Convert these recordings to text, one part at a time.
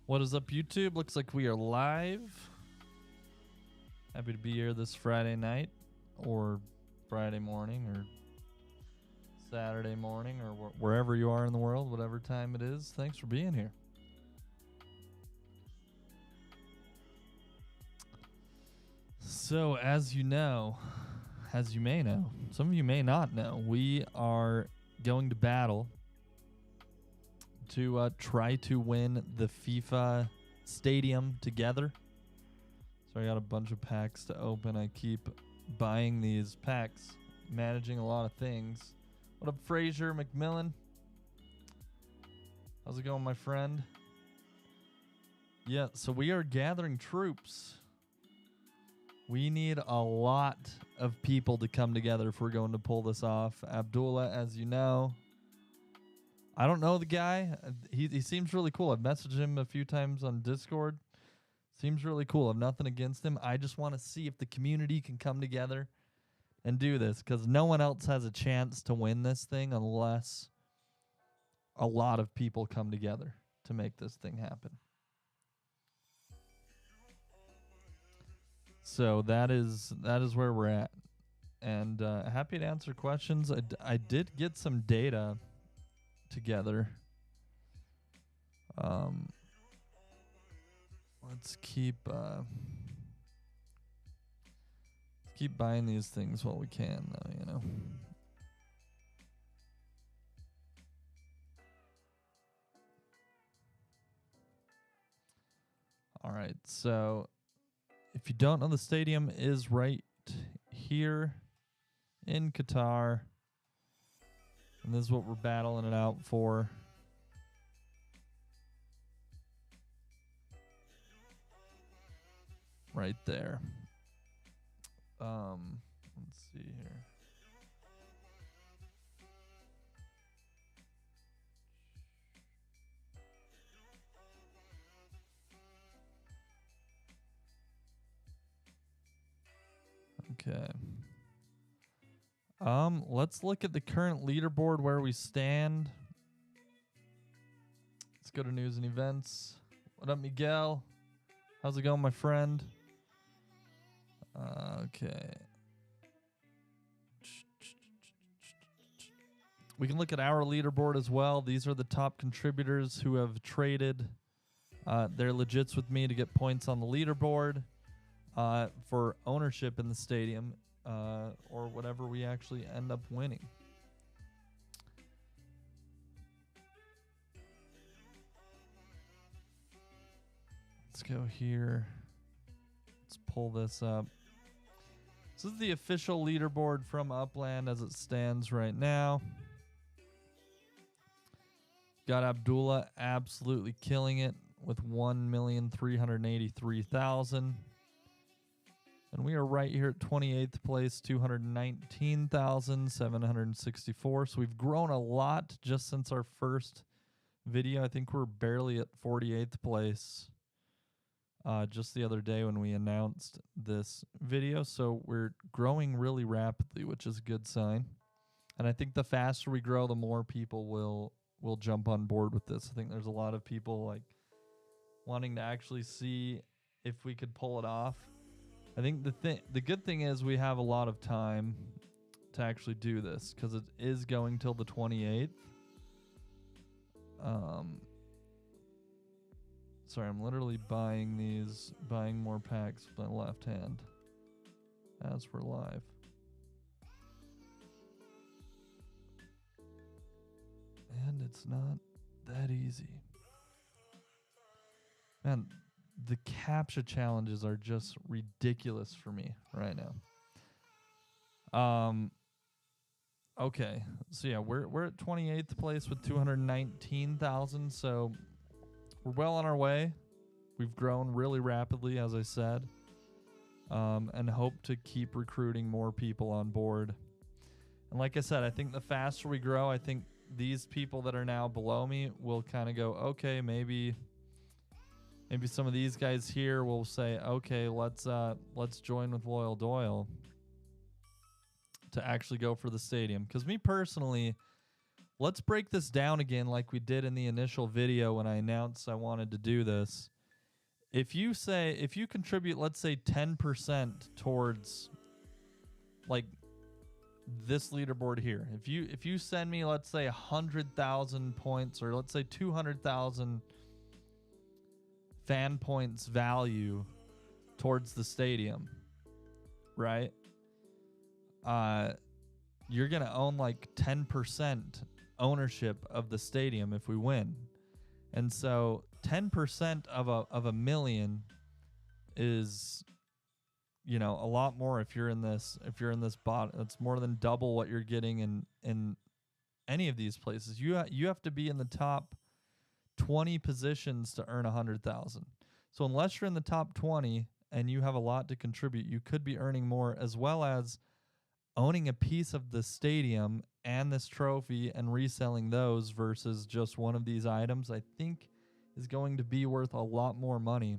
What is up, YouTube? Looks like we are live. Happy to be here this Friday night, or Friday morning, or Saturday morning, or wherever you are in the world, whatever time it is. Thanks for being here. So, as you know, as you may know, some of you may not know, we are going to battle to try to win the FIFA stadium together. So I got a bunch of packs to open. I keep buying these packs, managing a lot of things. What up, Fraser McMillan? How's it going, my friend? Yeah, so we are gathering troops. We need a lot of people to come together if we're going to pull this off. Abdullah, as you know, I don't know the guy. He seems really cool. I've messaged him a few times on Discord. Seems really cool. I have nothing against him. I just want to see if the community can come together and do this, because no one else has a chance to win this thing unless a lot of people come together to make this thing happen. So that is where we're at. And happy to answer questions. I did get some data together. Let's keep buying these things while we can, though, you know. All right, so if you don't know, the stadium is right here in Qatar. And this is what we're battling it out for. Right there. Let's see here. Okay. Let's look at the current leaderboard where we stand. Let's go to news and events. What up, Miguel? How's it going, my friend? Okay. We can look at our leaderboard as well. These are the top contributors who have traded their legits with me to get points on the leaderboard for ownership in the stadium, or whatever we actually end up winning. Let's go here. Let's pull this up. This is the official leaderboard from Upland as it stands right now. Got Abdullah absolutely killing it with 1,383,000. And we are right here at 28th place, 219,764. So we've grown a lot just since our first video. I think we're barely at 48th place just the other day when we announced this video. So we're growing really rapidly, which is a good sign. And I think the faster we grow, the more people will jump on board with this. I think there's a lot of people like wanting to actually see if we could pull it off. I think the good thing is we have a lot of time to actually do this, because it is going till the 28th. Sorry, I'm literally buying more packs with my left hand as we're live. And it's not that easy. Man, the captcha challenges are just ridiculous for me right now. Okay, so yeah, we're at 28th place with 219,000, so we're well on our way. We've grown really rapidly, as I said, and hope to keep recruiting more people on board. And like I said, I think the faster we grow, I think these people that are now below me will kind of go, okay, maybe some of these guys here will say, okay, let's join with LOYLDOYL to actually go for the stadium. Because me personally, let's break this down again like we did in the initial video when I announced I wanted to do this. If you contribute, let's say 10% towards like this leaderboard here. If you send me, let's say 100,000 points, or let's say 200,000 fan points value towards the stadium, right? You're gonna own like 10% ownership of the stadium if we win. And so 10% of a million is, you know, a lot more if you're in this bot. It's more than double what you're getting in any of these places. You have to be in the top 20 positions to earn 100,000. So unless you're in the top 20 and you have a lot to contribute, you could be earning more, as well as owning a piece of the stadium and this trophy and reselling those versus just one of these items, I think is going to be worth a lot more money.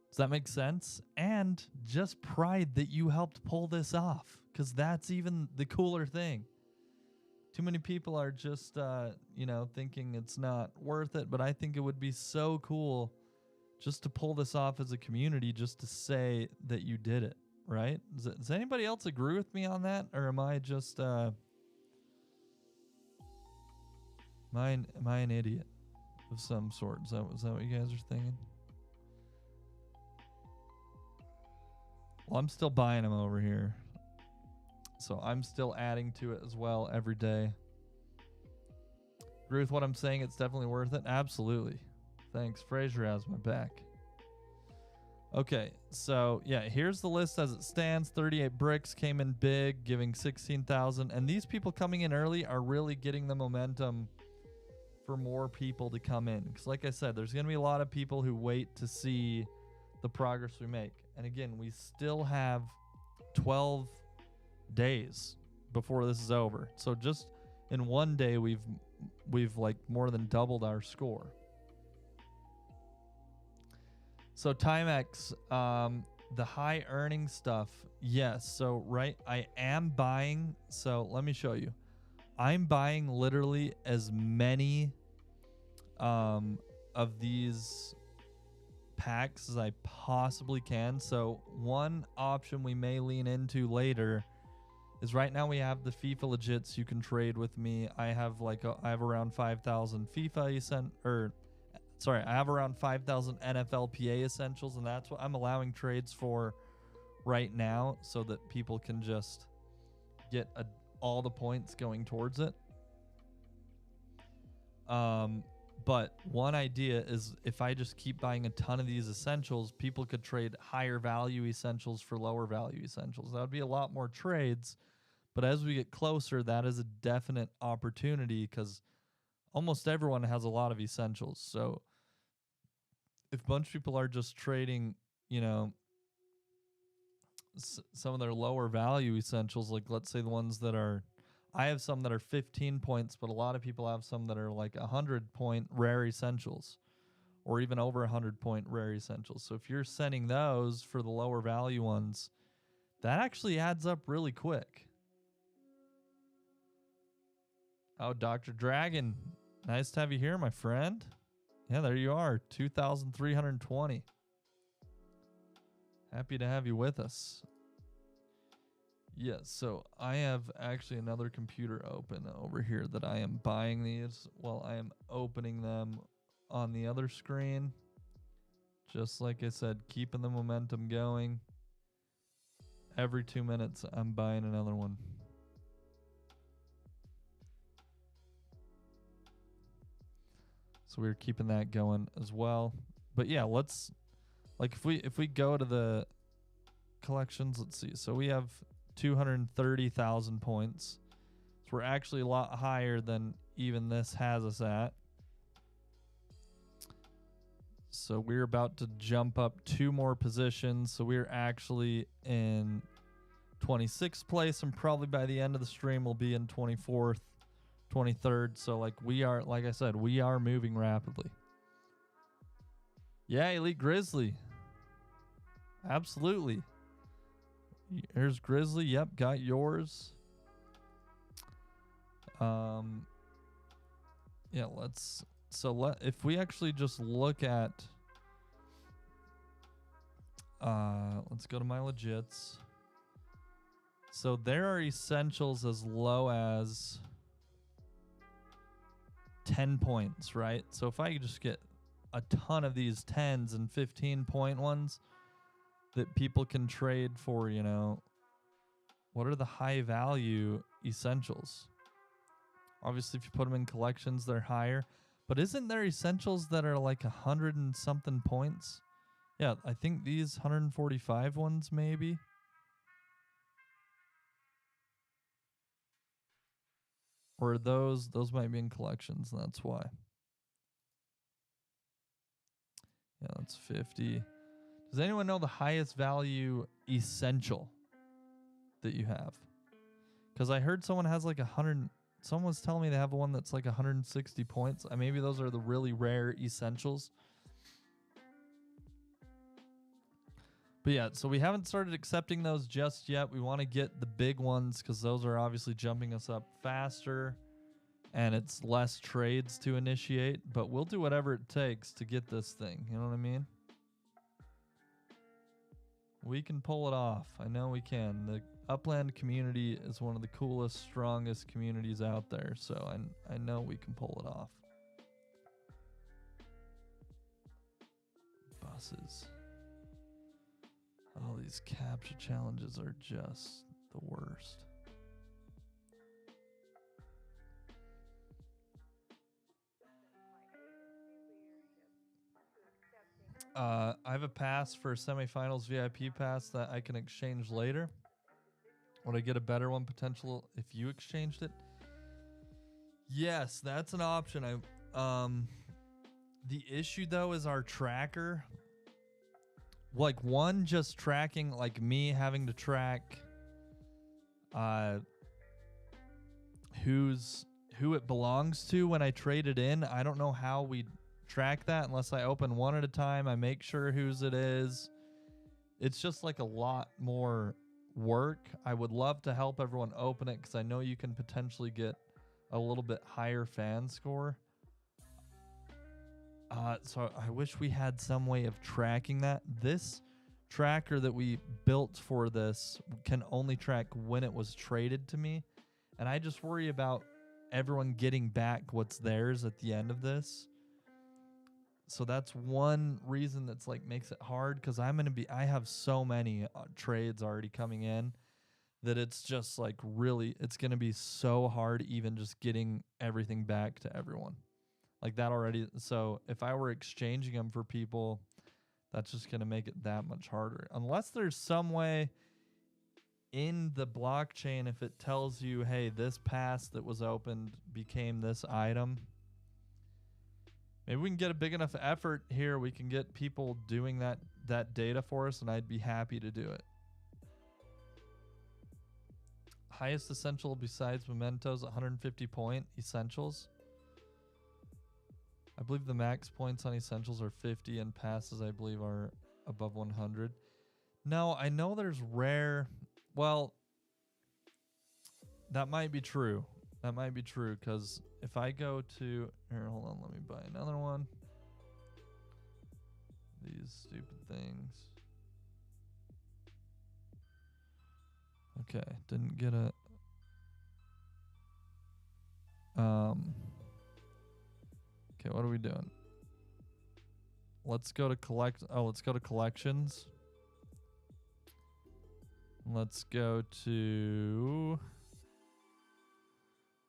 Does that make sense? And just pride that you helped pull this off, because that's even the cooler thing. Too many people are just, thinking it's not worth it, but I think it would be so cool just to pull this off as a community, just to say that you did it, right? Does anybody else agree with me on that? Or am I just, am I an idiot of some sort? Is that what you guys are thinking? Well, I'm still buying them over here. So I'm still adding to it as well every day. Agree with what I'm saying? It's definitely worth it. Absolutely. Thanks. Fraser has my back. Okay, so yeah, here's the list as it stands. 38 bricks came in big, giving 16,000. And these people coming in early are really getting the momentum for more people to come in. Because like I said, there's going to be a lot of people who wait to see the progress we make. And again, we still have 12 days before this is over. So just in one day, we've like more than doubled our score. So Timex, the high earning stuff, yes. So right, I am buying. So let me show you. I'm buying literally as many of these packs as I possibly can. So one option we may lean into later is, right now we have the FIFA legits you can trade with me. I have I have around 5,000 FIFA I have around 5,000 NFL PA essentials, and that's what I'm allowing trades for right now, so that people can just get all the points going towards it. But one idea is, if I just keep buying a ton of these essentials, people could trade higher value essentials for lower value essentials. That would be a lot more trades. But as we get closer, that is a definite opportunity, because almost everyone has a lot of essentials. So if a bunch of people are just trading, some of their lower value essentials, like let's say the ones that are, I have some that are 15 points, but a lot of people have some that are like 100 point rare essentials, or even over 100 point rare essentials. So if you're sending those for the lower value ones, that actually adds up really quick. Oh, Dr. Dragon, nice to have you here, my friend. Yeah, there you are, 2,320. Happy to have you with us. Yes, so I have actually another computer open over here that I am buying these while I am opening them on the other screen. Just like I said, keeping the momentum going. Every 2 minutes, I'm buying another one. So we're keeping that going as well. But yeah, let's, like, if we go to the collections, let's see. So we have 230,000 points. So we're actually a lot higher than even this has us at. So we're about to jump up 2 more positions. So we're actually in 26th place, and probably by the end of the stream we'll be in 24th, 23rd. So like I said, we are moving rapidly. Yeah, Elite Grizzly. Absolutely. Here's Grizzly. Yep, got yours. Yeah, if we actually just look at let's go to my legits. So there are essentials as low as 10 points, right? So if I could just get a ton of these 10s and 15-point ones that people can trade for, you know, what are the high value essentials? Obviously, if you put them in collections, they're higher. But isn't there essentials that are like 100 and something points? Yeah, I think these 145 ones maybe. Or those might be in collections, and that's why. Yeah, that's 50. Does anyone know the highest value essential that you have? Because I heard someone has like 100. Someone was telling me they have one that's like 160 points. Maybe those are the really rare essentials. But yeah, so we haven't started accepting those just yet. We want to get the big ones because those are obviously jumping us up faster and it's less trades to initiate. But we'll do whatever it takes to get this thing. You know what I mean? We can pull it off. I know we can. The Upland community is one of the coolest, strongest communities out there. So I know we can pull it off. Buses. Oh, these capture challenges are just the worst. I have a pass for semifinals VIP pass that I can exchange later. Would I get a better one potential if you exchanged it? Yes, that's an option. The issue though is our tracker. Like one just tracking, like me having to track who it belongs to when I trade it in. I don't know how we track that unless I open one at a time. I make sure whose it is. It's just like a lot more work. I would love to help everyone open it because I know you can potentially get a little bit higher fan score. So I wish we had some way of tracking that. This tracker that we built for this can only track when it was traded to me. And I just worry about everyone getting back what's theirs at the end of this. So that's one reason that's like makes it hard because I have so many trades already coming in that it's just like really, it's going to be so hard even just getting everything back to everyone. Like that already. So if I were exchanging them for people, that's just going to make it that much harder. Unless there's some way in the blockchain, if it tells you, hey, this pass that was opened became this item. Maybe we can get a big enough effort here. We can get people doing that data for us, and I'd be happy to do it. Highest essential besides mementos, 150 point essentials. I believe the max points on essentials are 50 and passes I believe are above 100. No, I know there's rare. Well, that might be true. That might be true because if I go to here, hold on, let me buy another one. These stupid things. Okay, didn't get a okay, what are we doing? Let's go to let's go to collections. Let's go to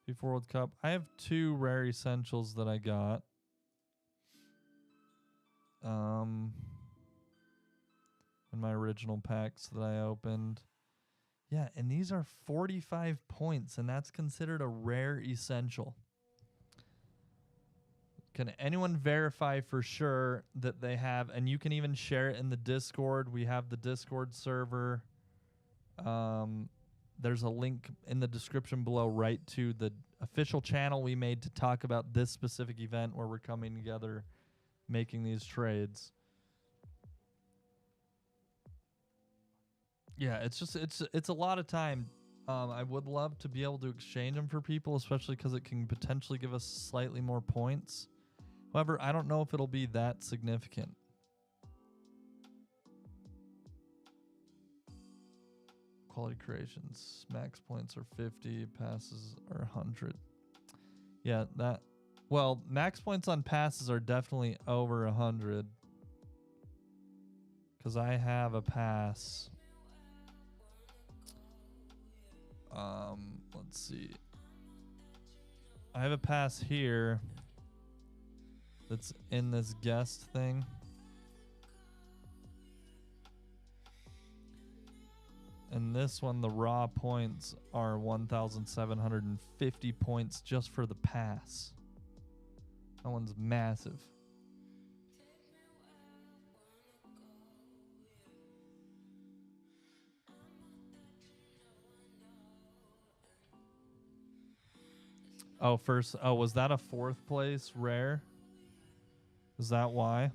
FIFA World Cup. I have 2 rare essentials that I got. In my original packs that I opened. Yeah, and these are 45 points, and that's considered a rare essential. Can anyone verify for sure that they have, and you can even share it in the Discord. We have the Discord server. There's a link in the description below right to the official channel we made to talk about this specific event where we're coming together making these trades. Yeah, it's a lot of time I would love to be able to exchange them for people, especially because it can potentially give us slightly more points. However, I don't know if it'll be that significant. Quality creations. Max points are 50. Passes are 100. Yeah, that... Well, max points on passes are definitely over 100. Because I have a pass... let's see. I have a pass here that's in this guest thing. And this one, the raw points are 1,750 points just for the pass. That one's massive. Oh, was that a 4th place rare? Is that why?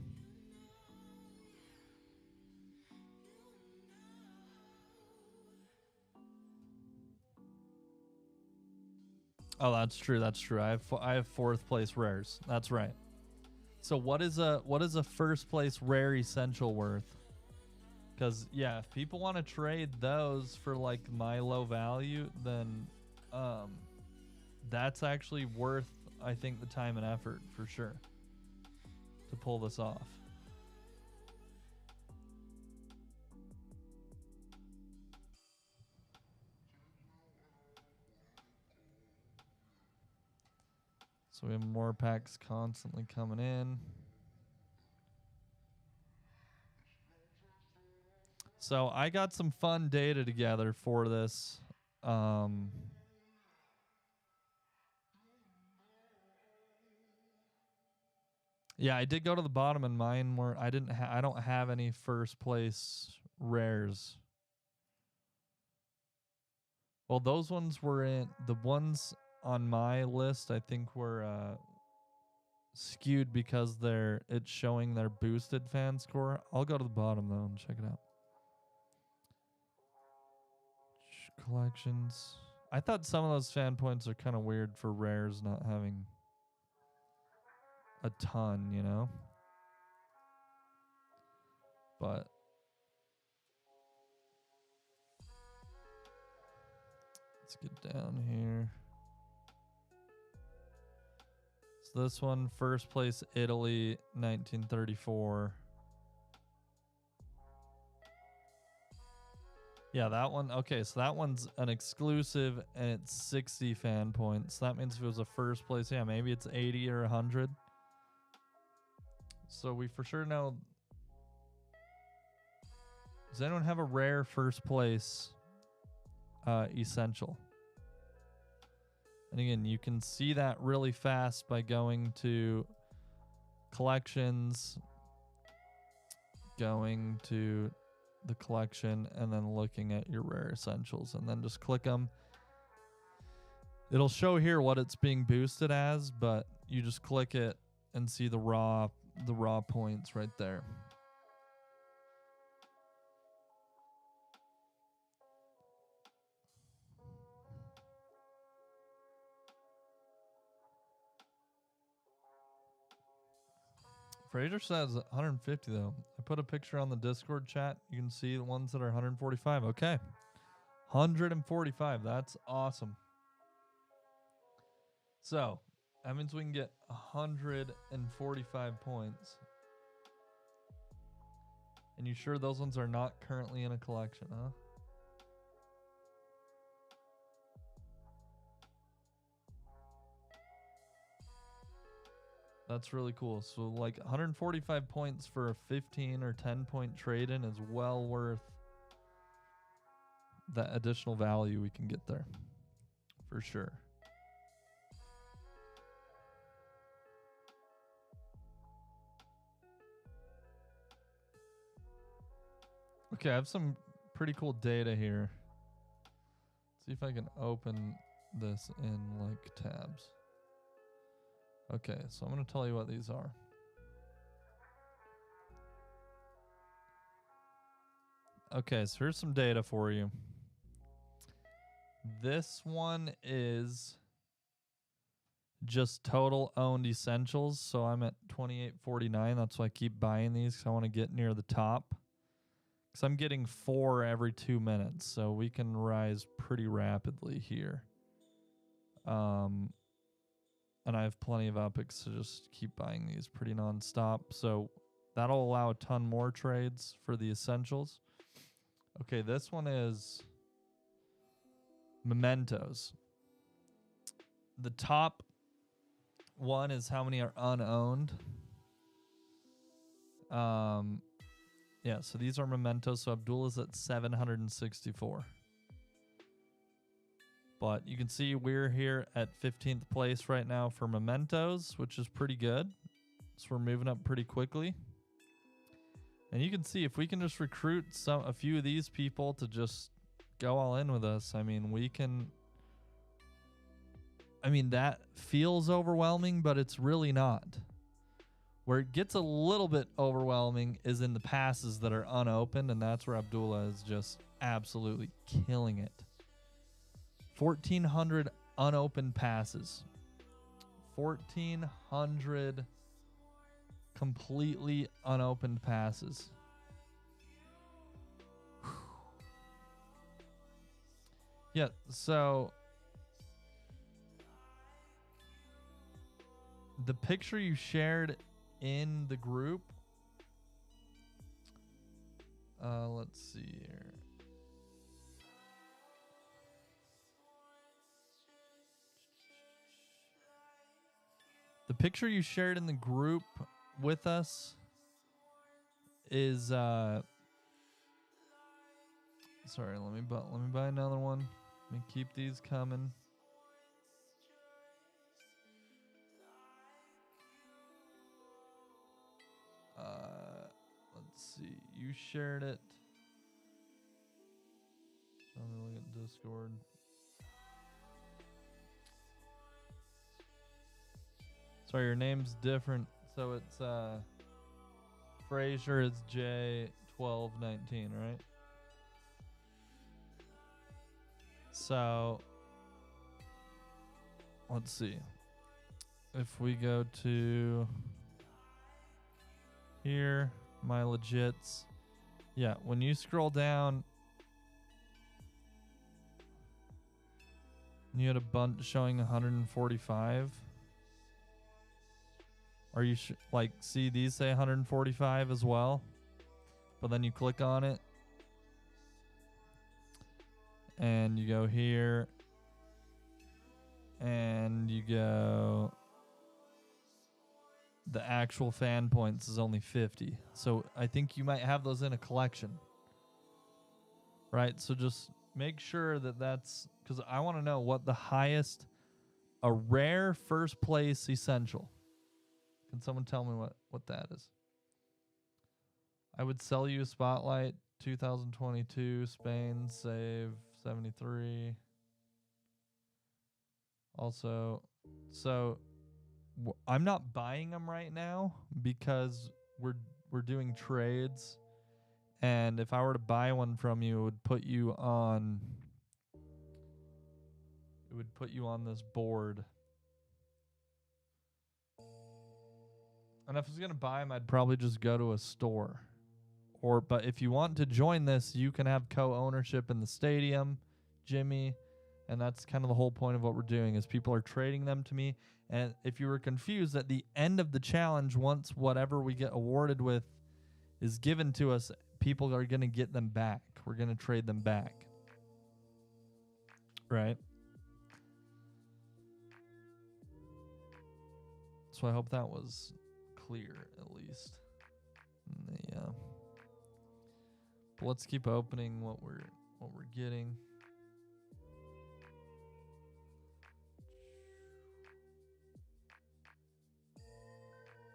Oh, that's true. That's true. I have 4th place rares. That's right. So what is a 1st place rare essential worth? Because yeah, if people want to trade those for like my low value, then that's actually worth, I think, the time and effort for sure to pull this off. So we have more packs constantly coming in. So I got some fun data together for this. Yeah, I did go to the bottom in mine where I don't have any 1st place rares. Well, those ones were in the ones on my list. I think were skewed because it's showing their boosted fan score. I'll go to the bottom though and check it out. Collections. I thought some of those fan points are kind of weird for rares not having a ton, you know? But let's get down here. So this one, 1st place, Italy, 1934. Yeah, that one. Okay, so that one's an exclusive, and it's 60 fan points. That means if it was a 1st place, yeah, maybe it's 80 or 100. So we for sure know. Does anyone have a rare 1st place essential? And again, you can see that really fast by going to collections, going to the collection, and then looking at your rare essentials, and then just click them. It'll show here what it's being boosted as, but you just click it and see the raw points right there. Fraser says 150 though. I put a picture on the Discord chat. You can see the ones that are 145. Okay. 145. That's awesome. So that means we can get 145 points. And you sure those ones are not currently in a collection, huh? That's really cool. So like 145 points for a 15 or 10 point trade in is well worth that additional value we can get there. For sure. Okay, I have some pretty cool data here. Let's see if I can open this in like tabs. Okay, so I'm going to tell you what these are. Okay, so here's some data for you. This one is just total owned essentials. So I'm at 28.49. That's why I keep buying these because I want to get near the top. Because I'm getting 4 every 2 minutes. So we can rise pretty rapidly here. And I have plenty of epics to just keep buying these pretty nonstop. So that'll allow a ton more trades for the essentials. Okay, this one is mementos. The top one is how many are unowned. Yeah, so these are mementos. So Abdullah's at 764. But you can see we're here at 15th place right now for mementos, which is pretty good. So we're moving up pretty quickly. And you can see if we can just recruit a few of these people to just go all in with us, I mean, we can... I mean, that feels overwhelming, but it's really not. Where it gets a little bit overwhelming is in the passes that are unopened, and that's where Abdullah is just absolutely killing it. 1,400 unopened passes. 1,400 completely unopened passes. Yeah, so the picture you shared in the group, let's see here. The picture you shared in the group with us is sorry, let me buy another one. Let me keep these coming. Let's see. You shared it. Let me look at Discord. Sorry, your name's different. So it's Fraser is J1219, right? So let's see. If we go to here, my legits. Yeah, when you scroll down, you had a bunch showing 145. Are you like, see these say 145 as well? But then you click on it and you go here and you go, the actual fan points is only 50. So I think you might have those in a collection, right? So just make sure that that's, because I want to know what the highest, a rare first place essential. Can someone tell me what that is? I would sell you a Spotlight 2022 Spain save 73. Also, so I'm not buying them right now because we're doing trades, and if I were to buy one from you, it would put you on this board. And if I was gonna buy them, I'd probably just go to a store. But if you want to join this, you can have co-ownership in the stadium, Jimmy, and that's kind of the whole point of what we're doing is people are trading them to me. And if you were confused, at the end of the challenge, once whatever we get awarded with is given to us, people are gonna get them back. We're gonna trade them back, right? So I hope that was clear at least. Yeah. But let's keep opening what we're getting.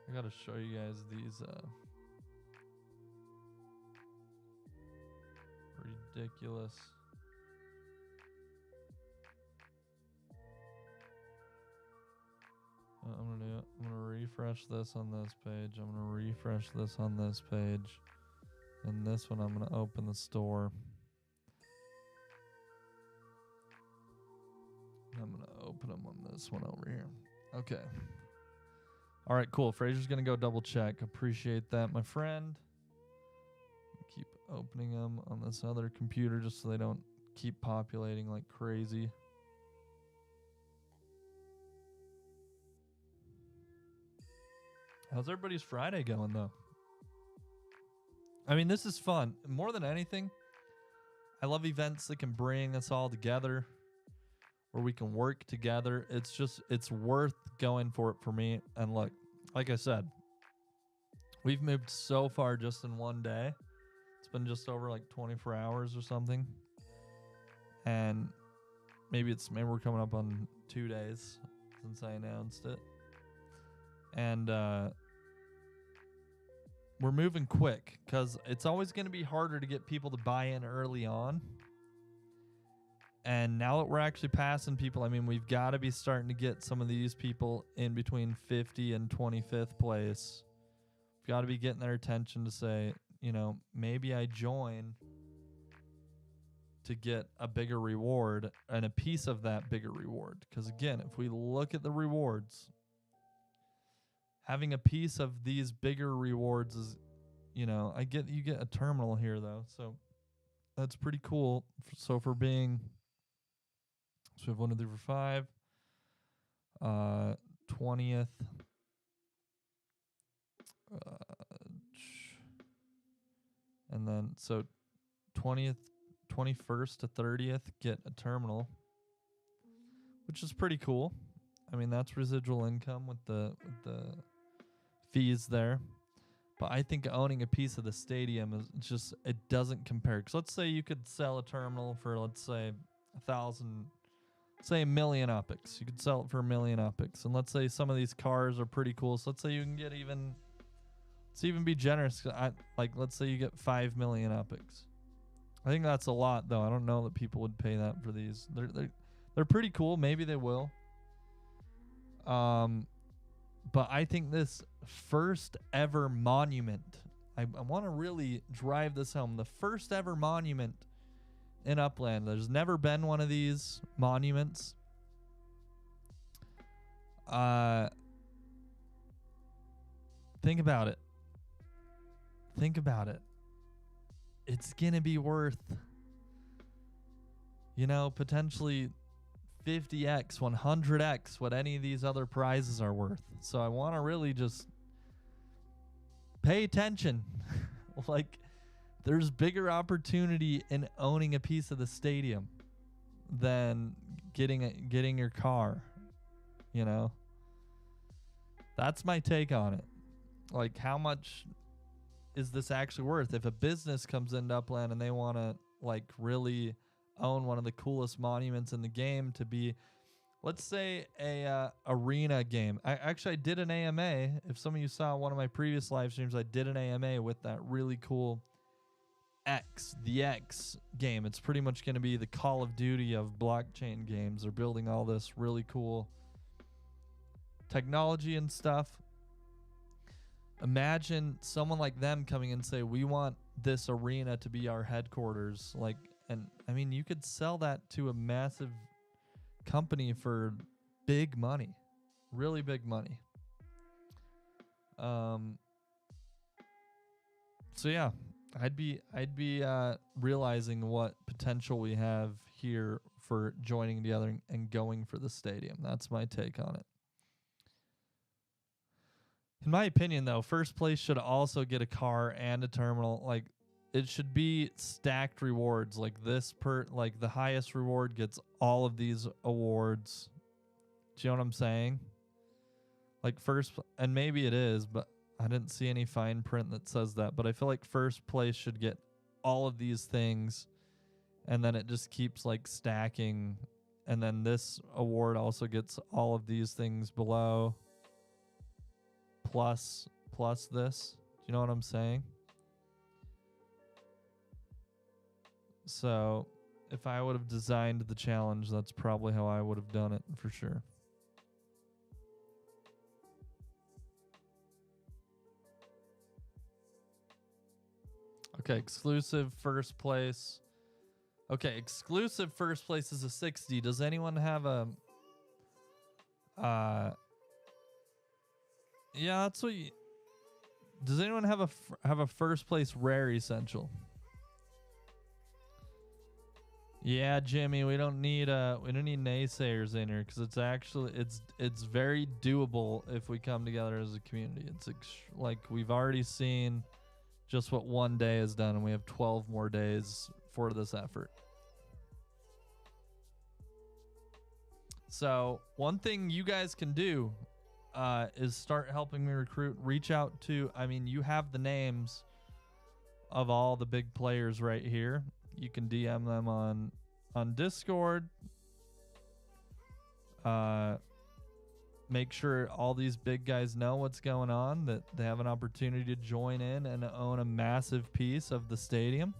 I gotta show you guys these ridiculous. I'm gonna refresh this on this page. I'm gonna refresh this on this page. And this one I'm gonna open the store. open them on this one over here. Okay. All right, cool. Fraser's going to go double check. Appreciate that, my friend. Keep opening them on this other computer just so they don't keep populating like crazy. How's everybody's Friday going, though? I mean, this is fun. More than anything, I love events that can bring us all together, where we can work together. It's worth going for it for me. And look, like I said, we've moved so far just in one day. It's been just over like 24 hours or something. And maybe we're coming up on 2 days since I announced it. And we're moving quick because it's always going to be harder to get people to buy in early on. And now that we're actually passing people, I mean, we've got to be starting to get some of these people in between 50 and 25th place. We've got to be getting their attention to say, you know, maybe I join to get a bigger reward and a piece of that bigger reward. Because again, if we look at the rewards, having a piece of these bigger rewards is, you know, you get a terminal here though, so that's pretty cool. So we have 1, 2, 3, 4, 5, 20th, and then so 20th, 21st to 30th get a terminal, which is pretty cool. I mean, that's residual income with the fees there. But I think owning a piece of the stadium is just, it doesn't compare. Because let's say you could sell a terminal for, let's say, 1,000, say $1 million UPIX. You could sell it for $1 million UPIX. And let's say some of these cars are pretty cool. So let's say you can get let's even be generous. Let's say you get 5 million UPIX. I think that's a lot, though. I don't know that people would pay that for these. They're pretty cool. Maybe they will. But I think this first ever monument, I want to really drive this home. The first ever monument in Upland. There's never been one of these monuments. Think about it. Think about it. It's going to be worth, you know, potentially 50x, 100x what any of these other prizes are worth. So I want to really just pay attention. Like, there's bigger opportunity in owning a piece of the stadium than getting your car, you know? That's my take on it. Like, how much is this actually worth? If a business comes into Upland and they want to, like, really own one of the coolest monuments in the game to be, let's say, a arena game. I did an AMA. If some of you saw one of my previous live streams, I did an AMA with that really cool the X game. It's pretty much going to be the Call of Duty of blockchain games. They're building all this really cool technology and stuff. Imagine someone like them coming and say, we want this arena to be our headquarters. Like, and I mean, you could sell that to a massive company for big money, really big money. So yeah, I'd be realizing what potential we have here for joining together and going for the stadium. That's my take on it. In my opinion, though, first place should also get a car and a terminal. Like, it should be stacked rewards. Like like the highest reward gets all of these awards. Do you know what I'm saying? Like and maybe it is, but I didn't see any fine print that says that. But I feel like first place should get all of these things, and then it just keeps like stacking. And then this award also gets all of these things below. Plus this. Do you know what I'm saying? So if I would have designed the challenge, that's probably how I would have done it for sure. Okay, exclusive first place. Okay, exclusive first place is a 60. Does anyone have a Yeah, that's what you... Does anyone have a first place rare essential? Yeah, Jimmy, we don't need naysayers in here because it's actually it's very doable if we come together as a community. It's like we've already seen just what one day has done, and we have 12 more days for this effort. So one thing you guys can do is start helping me recruit. Reach out to, I mean, you have the names of all the big players right here. You can DM them on Discord. Make sure all these big guys know what's going on, that they have an opportunity to join in and own a massive piece of the stadium.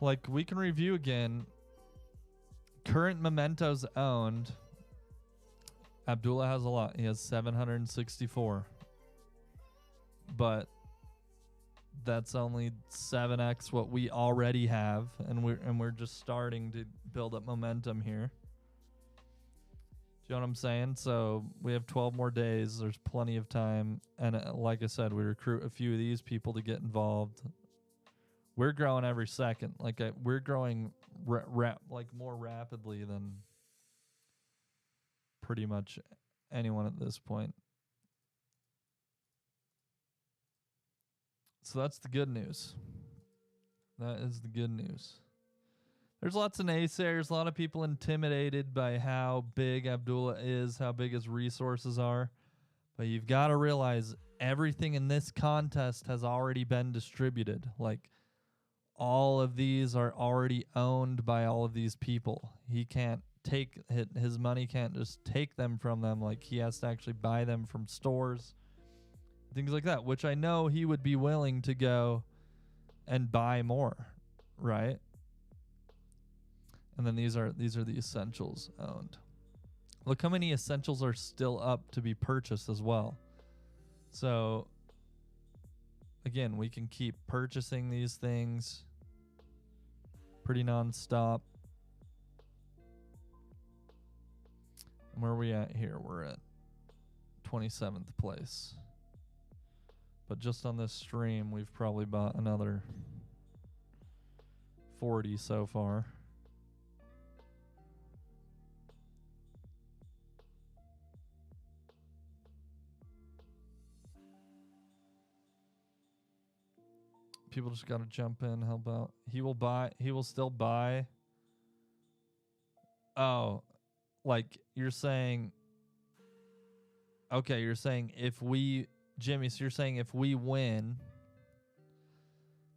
Like, we can review again. Current mementos owned. Abdullah has a lot. He has 764. But that's only 7x what we already have, and we're just starting to build up momentum here. Do you know what I'm saying? So we have 12 more days. There's plenty of time, and like I said, we recruit a few of these people to get involved. We're growing every second. Like we're growing like more rapidly than pretty much anyone at this point. So that's the good news. That is the good news. There's lots of naysayers, a lot of people intimidated by how big Abdullah is, how big his resources are. But you've got to realize everything in this contest has already been distributed. Like, all of these are already owned by all of these people. He can't take his money, can't just take them from them. Like, he has to actually buy them from stores, things like that, which I know he would be willing to go and buy more, right? And then these are the essentials owned. Look how many essentials are still up to be purchased as well. So again, we can keep purchasing these things pretty non-stop. And where are we at here? We're at 27th place. But just on this stream, we've probably bought another 40 so far. People just got to jump in, help out. He will still buy. Oh, like you're saying. Okay, you're saying Jimmy, so you're saying if we win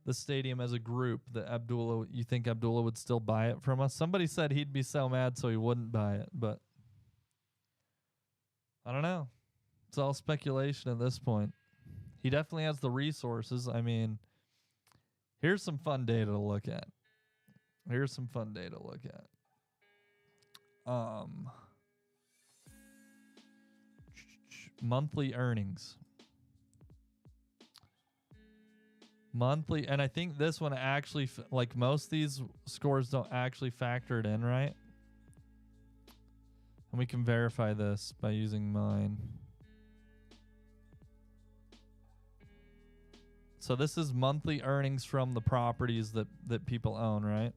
the stadium as a group, that you think Abdullah would still buy it from us? Somebody said he'd be so mad so he wouldn't buy it, but I don't know. It's all speculation at this point. He definitely has the resources. I mean, here's some fun data to look at. Monthly earnings. Monthly, and I think this one actually, like most of these scores don't actually factor it in, right? And we can verify this by using mine. So this is monthly earnings from the properties that people own, right?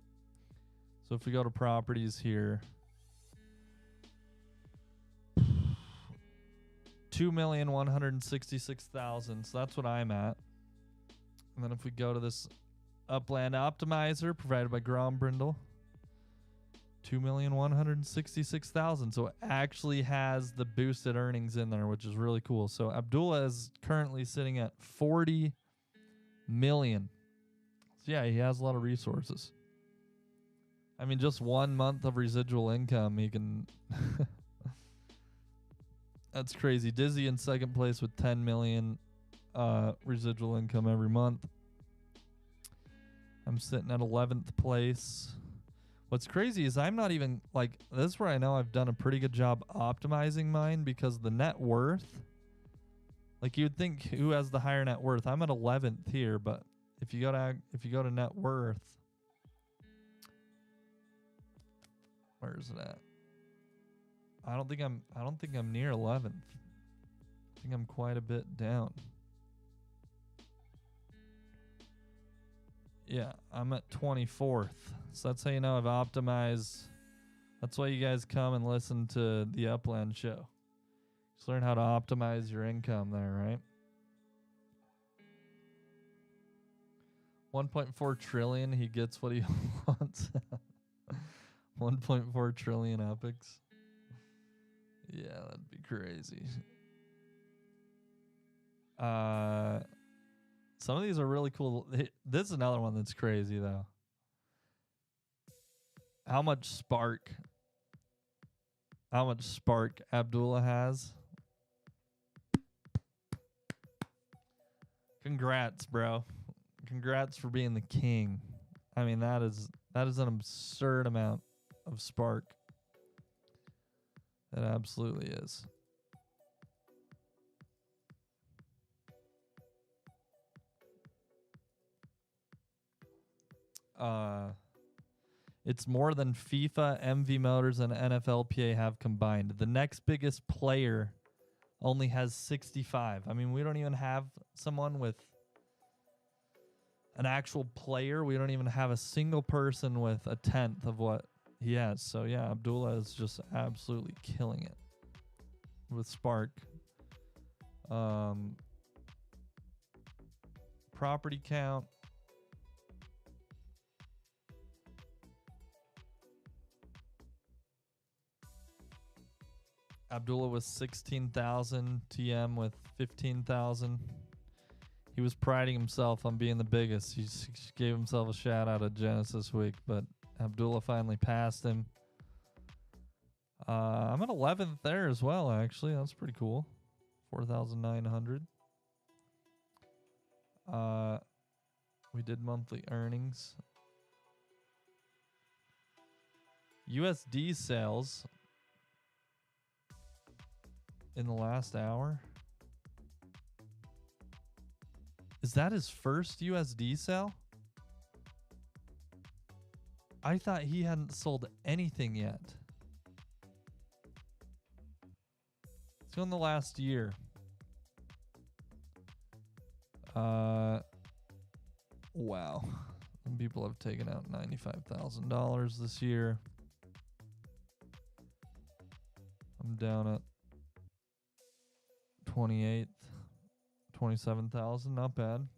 So if we go to properties here, 2,166,000. So that's what I'm at. And then if we go to this Upland optimizer provided by Grombrindle, 2,166,000. So it actually has the boosted earnings in there, which is really cool. So Abdullah is currently sitting at 40 million. So yeah, he has a lot of resources. I mean, just 1 month of residual income, he can. That's crazy. Dizzy in second place with 10 million residual income every month. I'm sitting at 11th place. What's crazy is I'm not even, like, this is where I know I've done a pretty good job optimizing mine, because the net worth, like, you'd think who has the higher net worth. I'm at 11th here, but if you go to net worth, where is it at? I don't think I'm near 11th. I think I'm quite a bit down. Yeah, I'm at 24th. So that's how you know I've optimized. That's why you guys come and listen to the Upland show. Just learn how to optimize your income there, right? 1.4 trillion, he gets what he wants. 1.4 trillion epics. Yeah, that'd be crazy. Some of these are really cool. This is another one that's crazy though. How much spark Abdullah has. Congrats, bro. Congrats for being the king. I mean, that is an absurd amount of spark. It absolutely is. It's more than FIFA, MV Motors, and NFLPA have combined. The next biggest player only has 65. I mean, we don't even have someone with an actual player. We don't even have a single person with a 10th of what he has. So yeah, Abdullah is just absolutely killing it with Spark. Property count. Abdullah with 16,000, TM with 15,000. He was priding himself on being the biggest. He gave himself a shout out at Genesis Week, but Abdullah finally passed him. I'm at 11th there as well, actually. That's pretty cool. 4,900. We did monthly earnings. USD sales in the last hour. Is that his first USD sale? I thought he hadn't sold anything yet. Let's go in the last year. Wow. Some people have taken out $95,000 this year. I'm down at 28th, 27,000, not bad.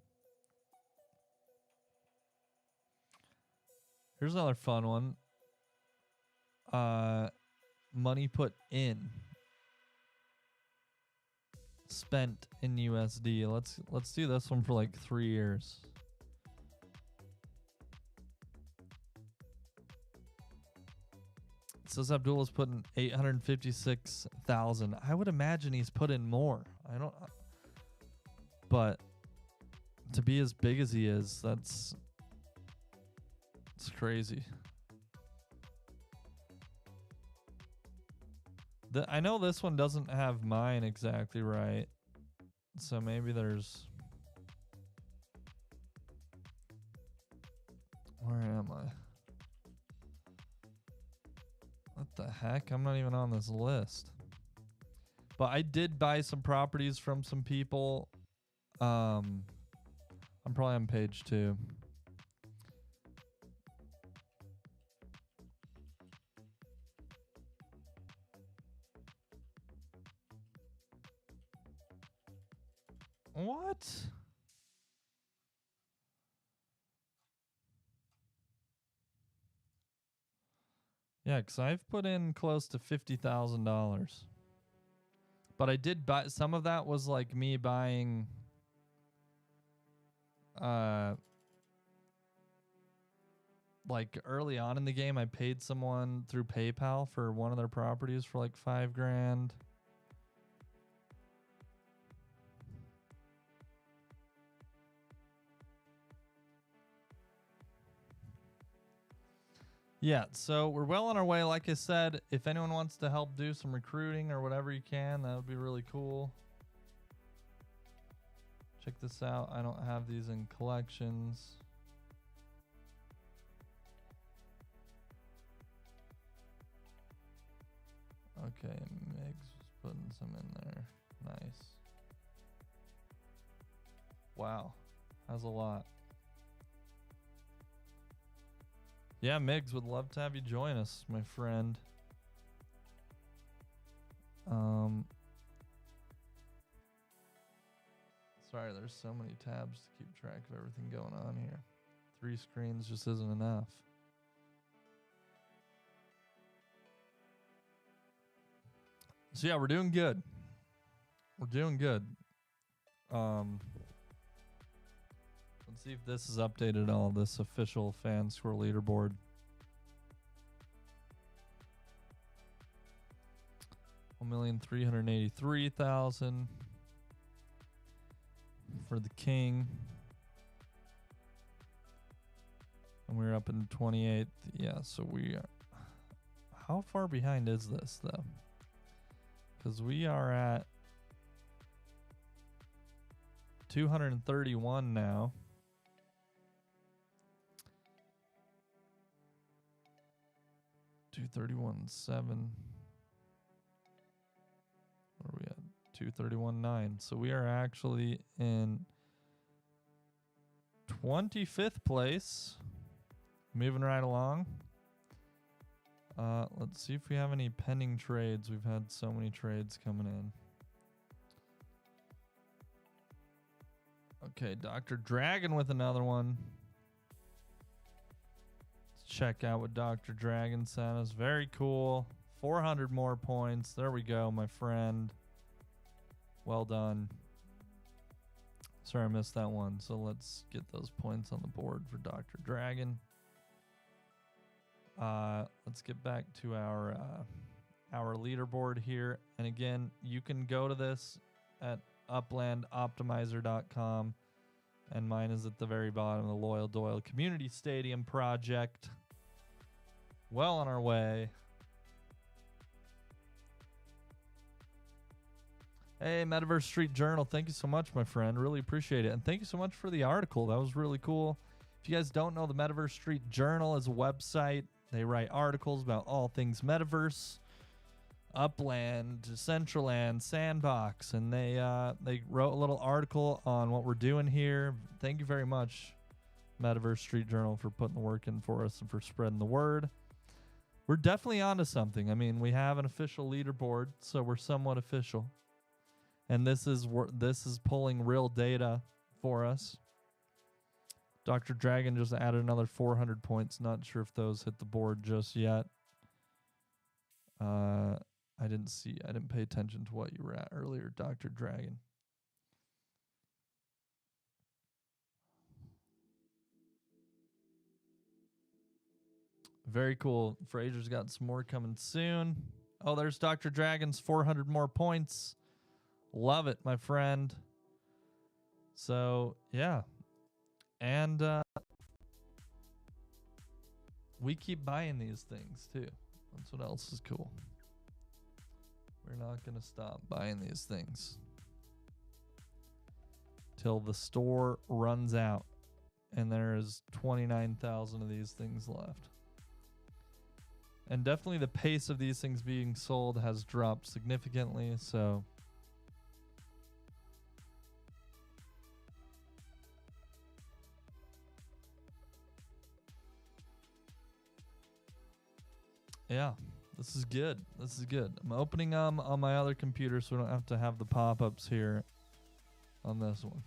Here's another fun one. Money put in, spent in USD. Let's do this one for like 3 years. It says Abdullah's put in 856,000. I would imagine he's put in more. But to be as big as he is, it's crazy. I know this one doesn't have mine exactly right, so maybe there's... Where am I? What the heck? I'm not even on this list. But I did buy some properties from some people. I'm probably on page 2. What? Yeah, because I've put in close to $50,000. But I did buy, some of that was like me buying like early on in the game. I paid someone through PayPal for one of their properties for like $5,000. Yeah, so we're well on our way. Like I said, if anyone wants to help do some recruiting or whatever you can, that would be really cool. Check this out. I don't have these in collections. Okay, Miggs was putting some in there. Nice. Wow. That's a lot. Yeah, Miggs, would love to have you join us, my friend. Sorry, there's so many tabs to keep track of everything going on here. 3 screens just isn't enough. So yeah, we're doing good. We're doing good. Let's see if this is updated at all, this official fan score leaderboard. $1,383,000 for the king. And we're up in 28th. Yeah, so we are. How far behind is this, though? Because we are at 231 now. $231.7. Where are we at? 231.9. So we are actually in 25th place. Moving right along. Let's see if we have any pending trades. We've had so many trades coming in. Okay, Dr. Dragon with another one. Let's check out what Dr. Dragon sent us. Very cool. 400 more points. There we go, my friend. Well done. Sorry, I missed that one. So let's get those points on the board for Dr. Dragon. Let's get back to our leaderboard here. And again, you can go to this at uplandoptimizer.com. And mine is at the very bottom, the LOYLDOYL Community Stadium project. Well on our way. Hey, Metaverse Street Journal, thank you so much, my friend. Really appreciate it. And thank you so much for the article. That was really cool. If you guys don't know, the Metaverse Street Journal is a website. They write articles about all things Metaverse, Upland, Decentraland, Sandbox, and they wrote a little article on what we're doing here. Thank you very much, Metaverse Street Journal, for putting the work in for us and for spreading the word. We're definitely onto something. I mean, we have an official leaderboard, so we're somewhat official. And this is pulling real data for us. Dr. Dragon just added another 400 points. Not sure if those hit the board just yet. I didn't pay attention to what you were at earlier, Dr. Dragon. Very cool. Fraser's got some more coming soon. Oh, there's Dr. Dragon's 400 more points. Love it, my friend. So, yeah. And we keep buying these things, too. That's what else is cool. We're not going to stop buying these things till the store runs out. And there's 29,000 of these things left. And definitely the pace of these things being sold has dropped significantly, so... yeah, this is good. This is good. I'm opening on my other computer so we don't have to have the pop-ups here on this one.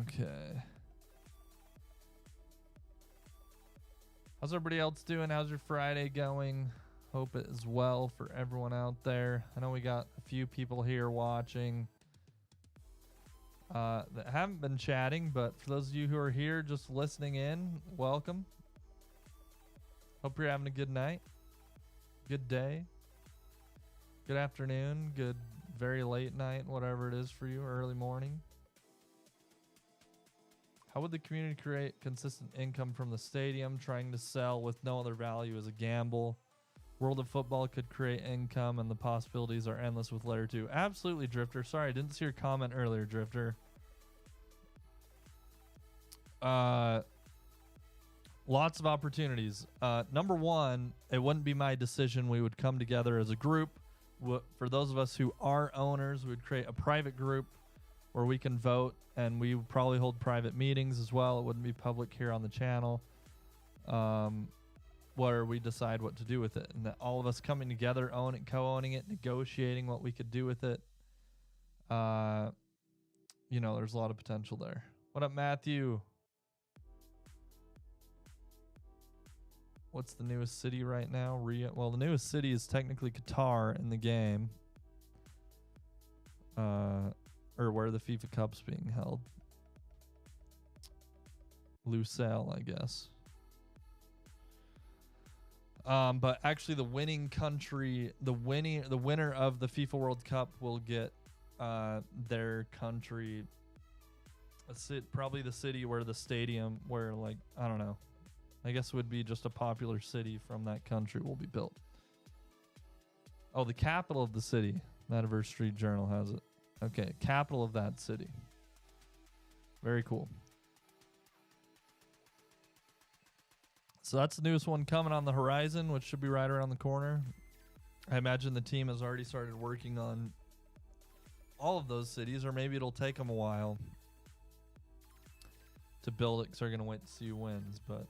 Okay. How's everybody else doing? How's your Friday going? Hope it is well for everyone out there. I know we got a few people here watching that haven't been chatting, but for those of you who are here just listening in, welcome. Hope you're having a good night, good day, good afternoon, good very late night, whatever it is for you, early morning. How would the community create consistent income from the stadium? Trying to sell with no other value is a gamble. World of Football could create income, and the possibilities are endless with Layer 2. Absolutely, Drifter. Sorry, I didn't see your comment earlier, Drifter. Lots of opportunities. Number one, it wouldn't be my decision. We would come together as a group. For those of us who are owners, we would create a private group where we can vote, and we would probably hold private meetings as well. It wouldn't be public here on the channel, where we decide what to do with it. And that all of us coming together, co-owning it, negotiating what we could do with it. You know, there's a lot of potential there. What up, Matthew? What's the newest city right now? Well, the newest city is technically Qatar in the game. Or where the FIFA Cup's being held. Lusail, I guess. But actually the winning country, the winner of the FIFA World Cup will get their country, probably the city where the stadium, where, like, I don't know, I guess it would be just a popular city from that country will be built. Oh, the capital of the city. Metaverse Street Journal has it. Okay, capital of that city. Very cool. So that's the newest one coming on the horizon, which should be right around the corner. I imagine the team has already started working on all of those cities, or maybe it'll take them a while to build it because they're going to wait to see who wins. But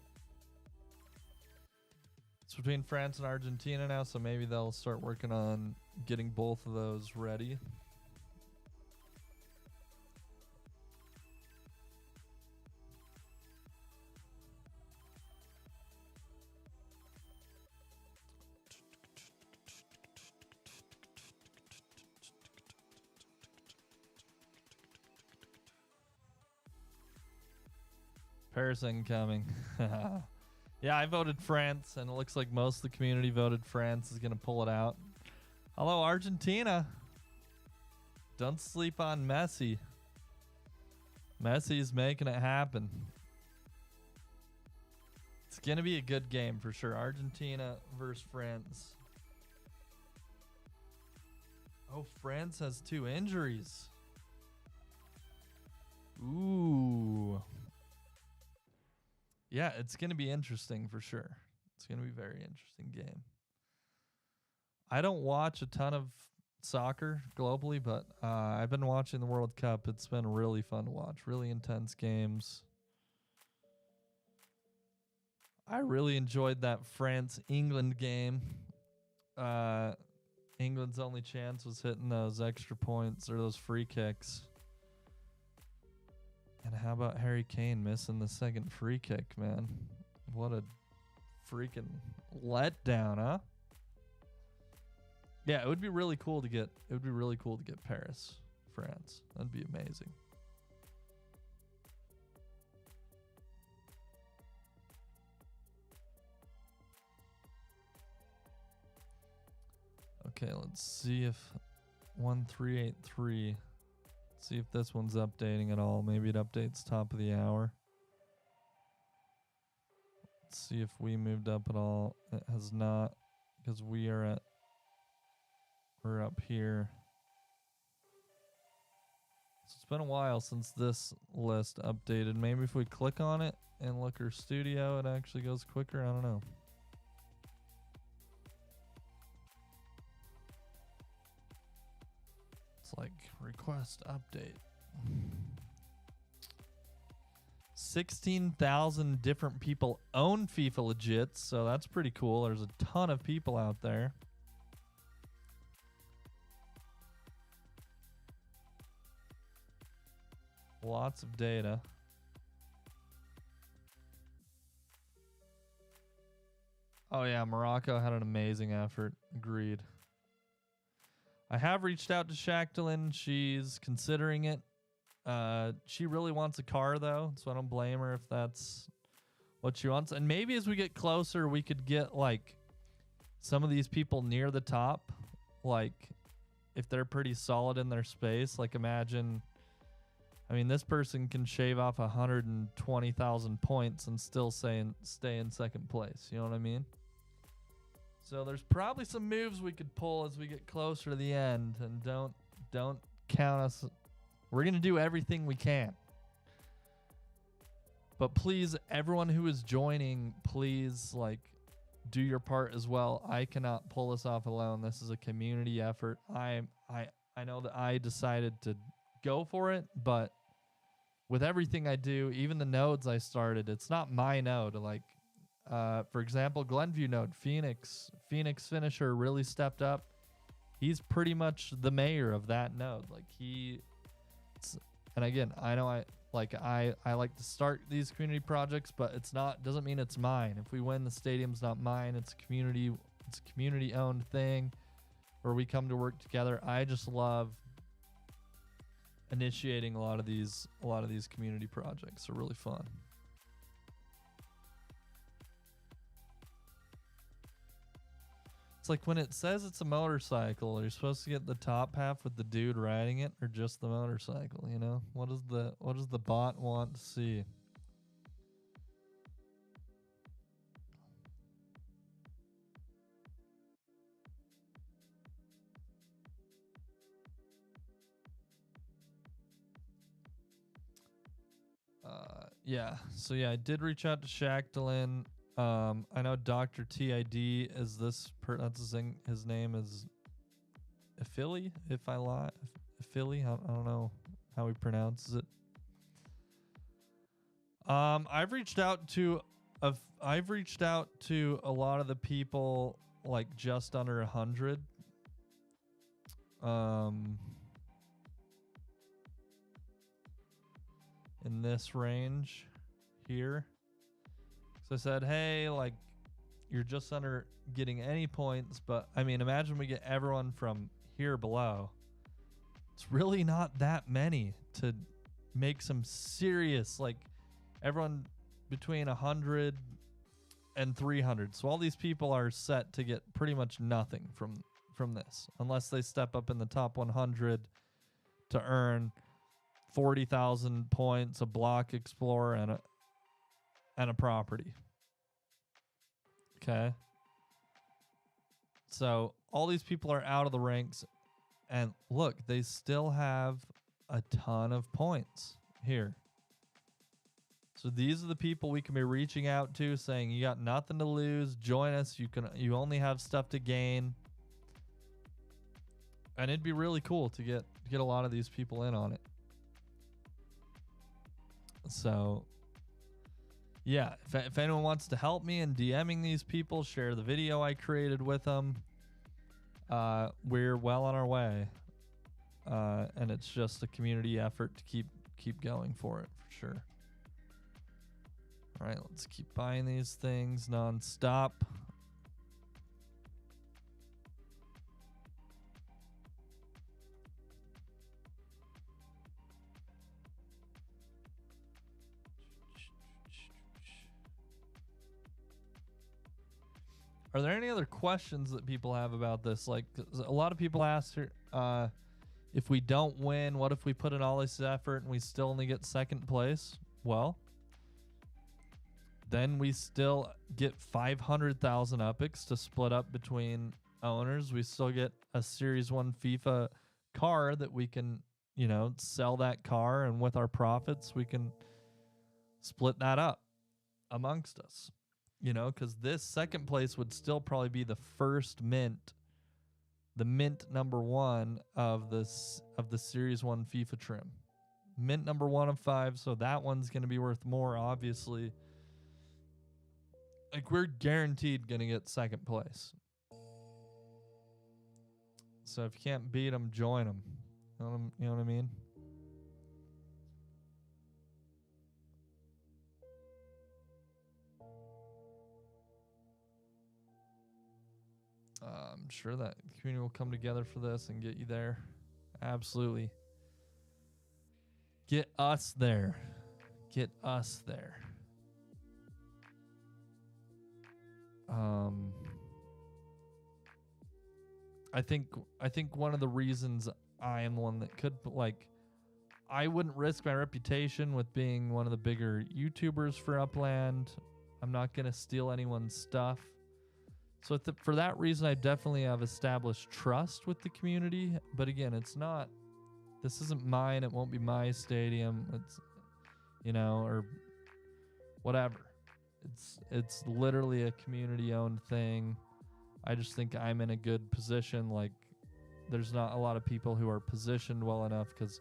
it's between France and Argentina now, so maybe they'll start working on getting both of those ready. Paris incoming. Yeah, I voted France, and it looks like most of the community voted France is going to pull it out. Hello, Argentina. Don't sleep on Messi. Messi's making it happen. It's going to be a good game for sure. Argentina versus France. Oh, France has 2 injuries. Ooh. Yeah, it's going to be interesting for sure. It's going to be a very interesting game. I don't watch a ton of soccer globally, but I've been watching the World Cup. It's been really fun to watch. Really intense games. I really enjoyed that France-England game. England's only chance was hitting those extra points or those free kicks. And how about Harry Kane missing the second free kick, man? What a freaking letdown, huh? Yeah, it would be really cool to get Paris, France. That'd be amazing. Okay, let's see if 1383. See if this one's updating at all. Maybe it updates top of the hour. Let's see if we moved up at all. It has not, because we're up here. So it's been a while since this list updated. Maybe if we click on it and look our studio, it actually goes quicker. I don't know. It's like request update. 16,000 different people own FIFA Legits, so that's pretty cool. There's a ton of people out there. Lots of data. Oh yeah, Morocco had an amazing effort. Agreed. I have reached out to Shacklin. She's considering it. She really wants a car, though, so I don't blame her if that's what she wants. And maybe as we get closer, we could get, like, some of these people near the top. Like, if they're pretty solid in their space. Like, imagine... I mean, this person can shave off 120,000 points and still stay in second place. You know what I mean? So there's probably some moves we could pull as we get closer to the end, and don't count us. We're gonna do everything we can. But please, everyone who is joining, please like do your part as well. I cannot pull this off alone. This is a community effort. I know that I decided to go for it, but with everything I do, even the nodes I started, it's not my node. Like, for example, Glenview node, Phoenix Finisher really stepped up. He's pretty much the mayor of that node. Like and again, I know I like to start these community projects, but doesn't mean it's mine. If we win, the stadium's not mine. It's a community owned thing where we come to work together. I just love initiating a lot of these community projects. They're really fun. It's like when it says it's a motorcycle, you're supposed to get the top half with the dude riding it or just the motorcycle, you know? What does the bot want to see? Yeah. So yeah, I did reach out to Shacklin. I know Dr. TID is this that's his name is Philly, if I lie. Philly, I don't know how he pronounces it. I've reached out to a lot of the people like just under 100. In this range here. So I said, hey, like, you're just under getting any points, but I mean, imagine we get everyone from here below. It's really not that many to make some serious, like, everyone between 100 and 300. So all these people are set to get pretty much nothing from this, unless they step up in the top 100 to earn 40,000 points, a block explorer, and a property. Okay. So all these people are out of the ranks, and look, they still have a ton of points here. So these are the people we can be reaching out to, saying you got nothing to lose, join us. You only have stuff to gain. And it'd be really cool to get a lot of these people in on it. So yeah, if anyone wants to help me in DMing these people, share the video I created with them. We're well on our way. And it's just a community effort to keep going for it, for sure. All right, let's keep buying these things nonstop. Are there any other questions that people have about this? Like, a lot of people ask if we don't win, what if we put in all this effort and we still only get second place? Well, then we still get 500,000 epics to split up between owners. We still get a Series 1 FIFA car that we can, sell that car, and with our profits, we can split that up amongst us. Because this second place would still probably be the first mint, the mint number 1 of the Series 1 FIFA trim. Mint number 1 of 5, so that one's going to be worth more, obviously. Like, we're guaranteed going to get second place. So if you can't beat them, join them. You know what I mean? I'm sure that the community will come together for this and get you there. Absolutely. Get us there. Get us there. I think one of the reasons I am the one that could, like, I wouldn't risk my reputation with being one of the bigger YouTubers for Upland. I'm not going to steal anyone's stuff. So for that reason, I definitely have established trust with the community. But again, this isn't mine. It won't be my stadium. It's, or whatever. It's literally a community owned thing. I just think I'm in a good position. Like, there's not a lot of people who are positioned well enough, because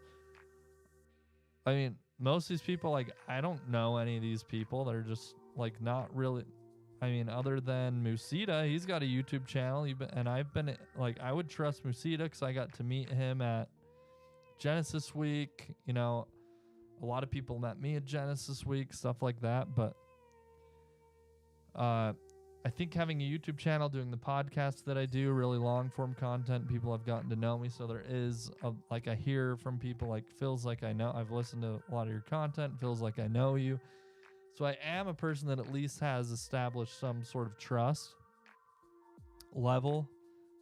I mean, most of these people, like, I don't know any of these people. They're just like not really. I mean, other than Musita, he's got a YouTube channel. And I've been like, I would trust Musita because I got to meet him at Genesis Week. You know, a lot of people met me at Genesis Week, stuff like that. But I think having a YouTube channel, doing the podcast that I do, really long form content, people have gotten to know me. So there is like, I hear from people, like, feels like I know, I've listened to a lot of your content, feels like I know you. So I am a person that at least has established some sort of trust level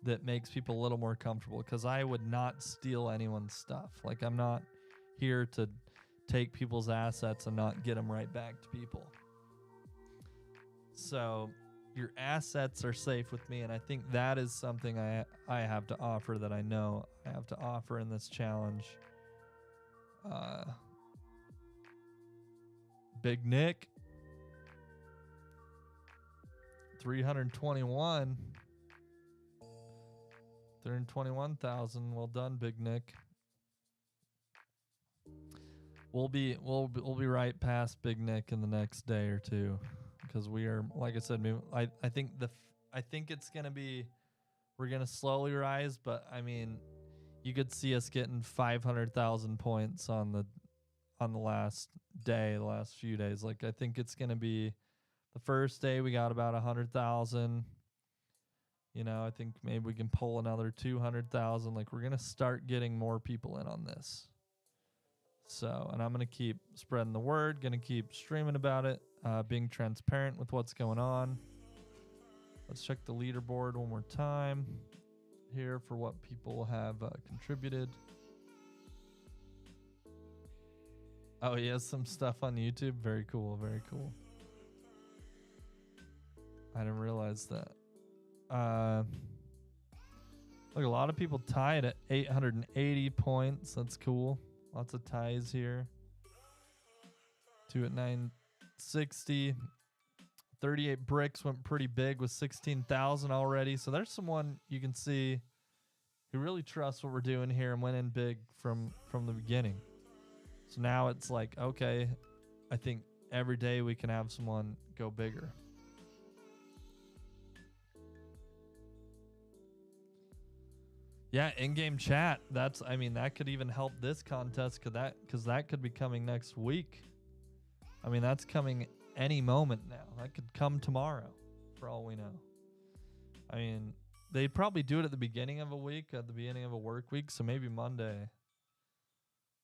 that makes people a little more comfortable, because I would not steal anyone's stuff. Like, I'm not here to take people's assets and not get them right back to people. So your assets are safe with me, and I think that is something I have to offer, that I know I have to offer in this challenge. Big Nick, 321,000. Well done, Big Nick. We'll be right past Big Nick in the next day or two, because we are, like I said, I think it's gonna be, we're gonna slowly rise, but I mean, you could see us getting 500,000 points on the last day, the last few days. Like, I think it's gonna be, the first day we got about 100,000. You know, I think maybe we can pull another 200,000. Like, we're gonna start getting more people in on this. So, and I'm gonna keep spreading the word, gonna keep streaming about it, being transparent with what's going on. Let's check the leaderboard one more time here for what people have contributed. Oh, he has some stuff on YouTube. Very cool. Very cool. I didn't realize that. Look, a lot of people tied at 880 points. That's cool. Lots of ties here. 2 at 960. 38 bricks went pretty big with 16,000 already. So there's someone you can see who really trusts what we're doing here and went in big from the beginning. So now it's like, okay, I think every day we can have someone go bigger. Yeah, in-game chat. I mean, that could even help this contest, because that could be coming next week. I mean, that's coming any moment now. That could come tomorrow, for all we know. I mean, they probably do it at the beginning of a week, at the beginning of a work week. So maybe Monday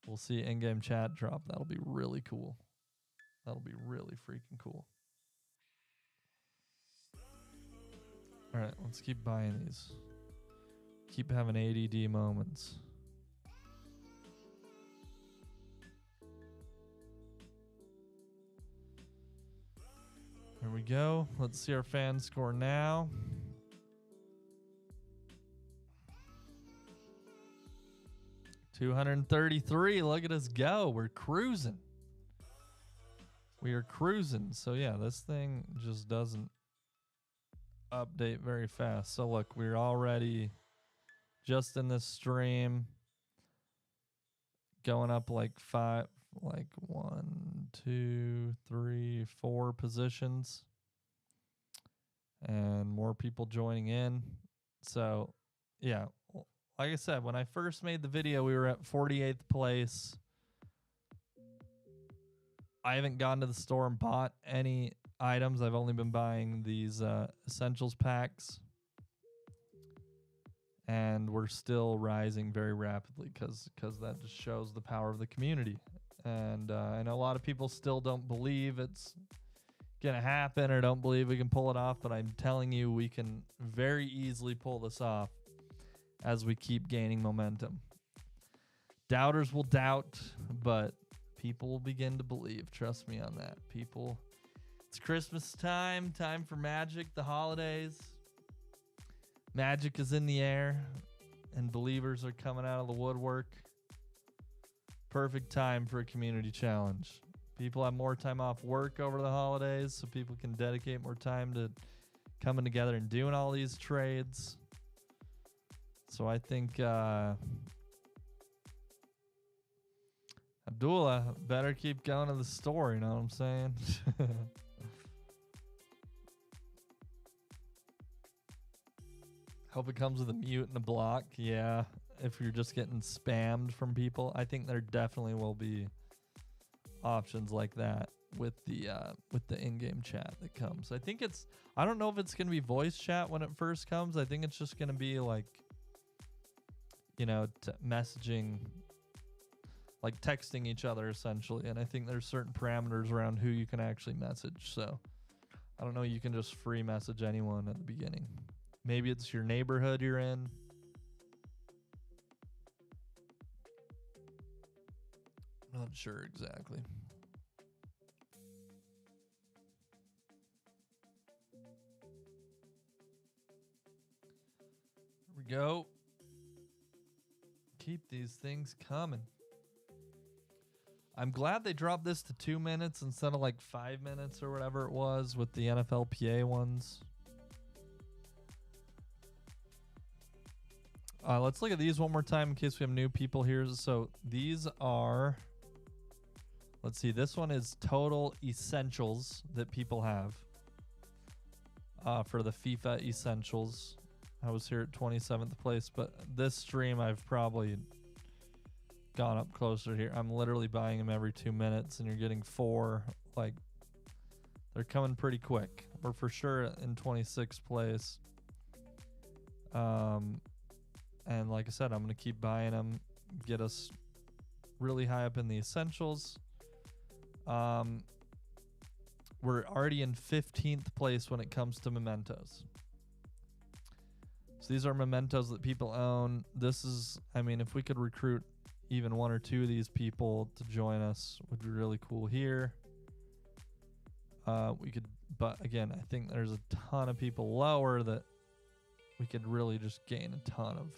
we'll see in-game chat drop. That'll be really cool. That'll be really freaking cool. All right, let's keep buying these. Keep having ADD moments. There we go. Let's see our fan score now. $233. Look at us go. We're cruising. We are cruising. So yeah, this thing just doesn't update very fast. So look, we're already just in this stream going up like 1, 2, 3, 4 positions, and more people joining in. So yeah, like I said, when I first made the video, we were at 48th place. I haven't gone to the store and bought any items. I've only been buying these essentials packs. And we're still rising very rapidly because that just shows the power of the community. And I know a lot of people still don't believe it's going to happen or don't believe we can pull it off, but I'm telling you, we can very easily pull this off as we keep gaining momentum. Doubters will doubt, but people will begin to believe. Trust me on that. People, it's Christmas time for magic, the holidays. Magic is in the air, and believers are coming out of the woodwork. Perfect time for a community challenge. People have more time off work over the holidays, so people can dedicate more time to coming together and doing all these trades. So I think Abdullah better keep going to the store, you know what I'm saying? Hope it comes with a mute and a block. Yeah, if you're just getting spammed from people, I think there definitely will be options like that with the in-game chat that comes. I think I don't know if it's gonna be voice chat when it first comes. I think it's just gonna be like, you know, messaging, like texting each other essentially. And I think there's certain parameters around who you can actually message. So I don't know, you can just free message anyone at the beginning. Maybe it's your neighborhood you're in. Not sure exactly. Here we go. Keep these things coming. I'm glad they dropped this to 2 minutes instead of like 5 minutes or whatever it was with the NFLPA ones. Let's look at these one more time in case we have new people here. So these are, let's see, this one is total essentials that people have for the FIFA essentials. I was here at 27th place, but this stream I've probably gone up closer here. I'm literally buying them every 2 minutes and you're getting 4. Like, they're coming pretty quick. We're for sure in 26th place. And like I said, I'm going to keep buying them, get us really high up in the essentials. We're already in 15th place when it comes to mementos. So these are mementos that people own. This is, I mean, if we could recruit even 1 or 2 of these people to join us, would be really cool here. We could, but again, I think there's a ton of people lower that we could really just gain a ton of.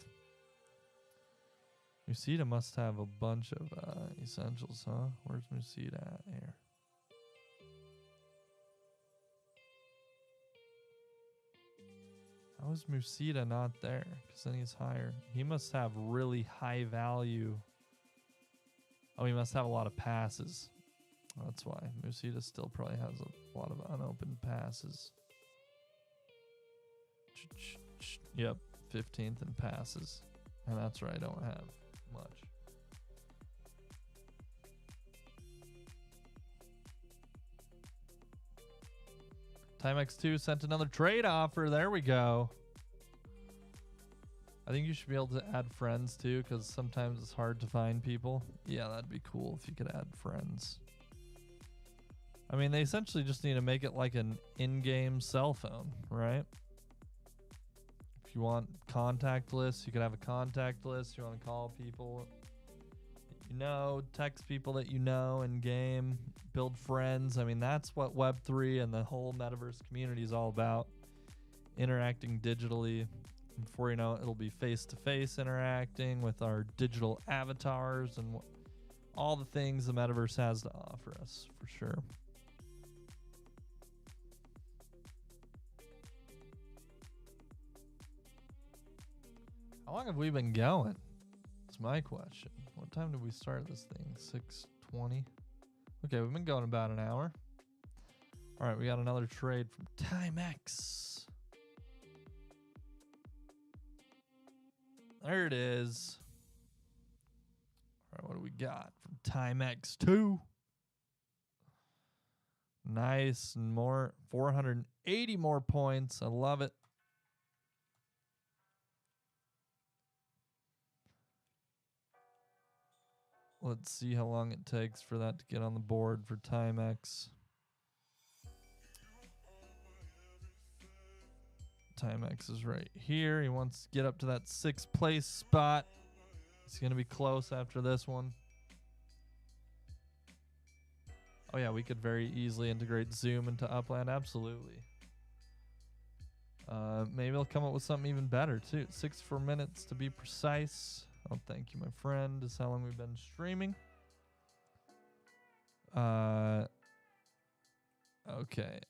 Musita must have a bunch of essentials, huh? Where's Musita at here? How is Musita not there? Because then he's higher. He must have really high value. Oh, he must have a lot of passes. That's why. Musita still probably has a lot of unopened passes. Yep, 15th in passes. And that's where I don't have much. Timex2 sent another trade offer. There we go. I think you should be able to add friends too, because sometimes it's hard to find people. Yeah, that'd be cool if you could add friends. I mean, they essentially just need to make it like an in-game cell phone, right? If you want contact lists, you could have a contact list. You want to call people, you know, text people that you know in game, build friends. I mean, that's what Web3 and the whole metaverse community is all about. Interacting digitally. Before you know it, it'll be face-to-face interacting with our digital avatars and all the things the metaverse has to offer us, for sure. How long have we been going? That's my question. What time did we start this thing? 6:20? Okay, we've been going about an hour. All right, we got another trade from Timex. There it is. All right, what do we got from Timex2? Nice, and more, 480 more points. I love it. Let's see how long it takes for that to get on the board for Timex. Timex is right here. He wants to get up to that 6th place spot. It's going to be close after this one. Oh yeah, we could very easily integrate Zoom into Upland. Absolutely. Maybe I'll come up with something even better too. 64 minutes to be precise. Oh, thank you, my friend. This is how long we've been streaming. Okay.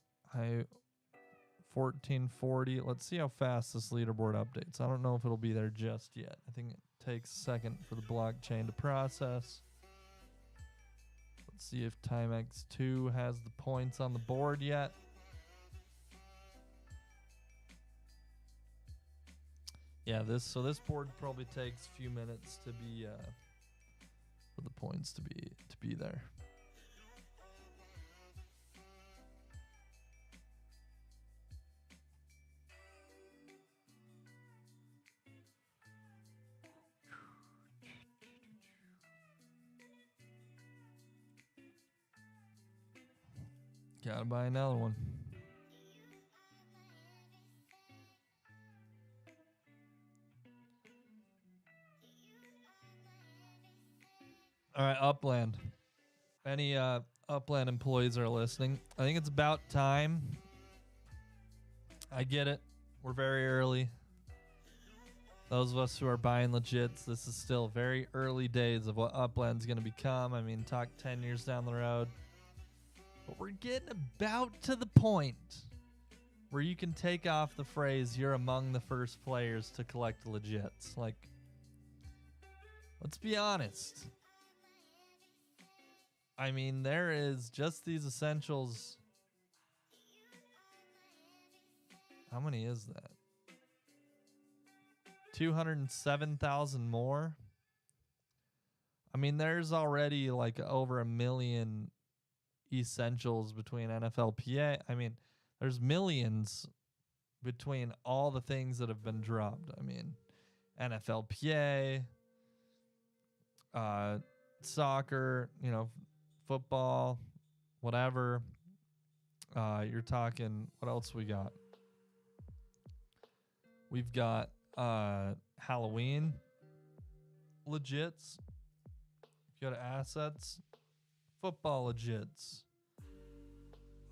1440. Let's see how fast this leaderboard updates. I don't know if it'll be there just yet. I think it takes a second for the blockchain to process. Let's see if Timex2 has the points on the board yet. Yeah, this board probably takes a few minutes to be for the points to be there. Gotta buy another one. All right, Upland. Any Upland employees are listening, I think it's about time. I get it. We're very early. Those of us who are buying legits, this is still very early days of what Upland's going to become. I mean, talk 10 years down the road. But we're getting about to the point where you can take off the phrase, you're among the first players to collect legits. Like, let's be honest. I mean, there is just these essentials. How many is that? 207,000 more. I mean, there's already like over 1 million essentials between NFLPA. I mean, there's millions between all the things that have been dropped. I mean, NFLPA, soccer, football, whatever. You're talking, what else we got? We've got Halloween legits. If you go to assets, football legits.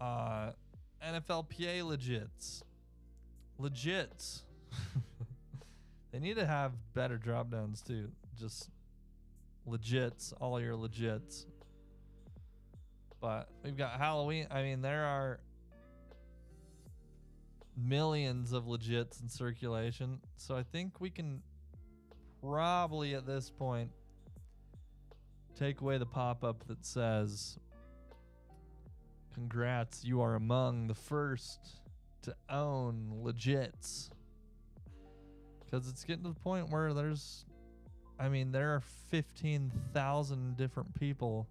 NFLPA legits. Legits. They need to have better drop downs too. Just legits, all your legits. But we've got Halloween. I mean, there are millions of legits in circulation. So I think we can probably at this point take away the pop-up that says, congrats, you are among the first to own legits. Because it's getting to the point where there are 15,000 different people.